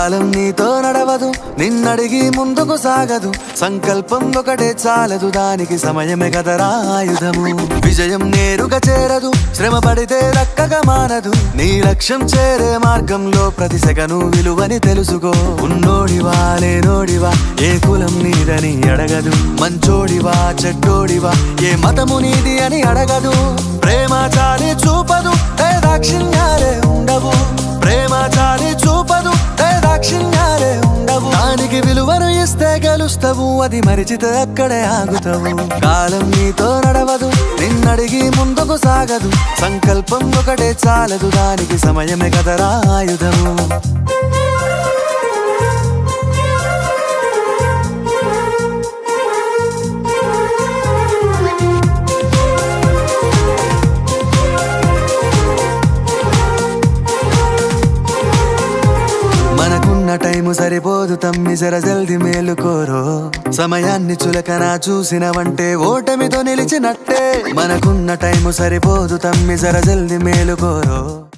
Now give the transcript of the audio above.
కాలం నీతో నడవదు, నిన్నడిగి ముందుకు సాగదు. సంకల్పం ఒకటే చాలదు, దానికి సమయమే కదరా ఆయుధము. విజయం నేరుగా చేరదు, శ్రమ పడితే దక్కగా మానదు. నీ లక్ష్యం చేరే మార్గంలో ప్రతి సెకను విలువని తెలుసుకో. ఉన్నోడివా లేనోడివా, ఏ కులం నీదని అడగదు. మంచోడివా చెడ్డోడివా, ఏ మతము నీది అని అడగదు. ప్రేమ చాలి చూపదు, దాక్షిణ్యాలే ఉండవు. ప్రేమ చాలి చూపదు, దాక్షిణ్యాలే ఉండవు. దానికి విలువను ఇస్తే గెలుస్తావు, అది మరిచితే అక్కడే ఆగుతావు. కాలం నీతో నడవదు, నిన్నడిగి ముందుకు సాగదు. సంకల్పం ఒకటే చాలదు, దానికి సమయమే కదరా ఆయుధము. మనకున్న టైము సరిపోదు తమ్మి, జర జల్ది మేలుకోరో. సమయాన్ని చులకన చూసినవంటే ఓటమితో నిలిచినట్టే. మనకున్న టైము సరిపోదు తమ్మి, జర జల్ది మేలుకోరో.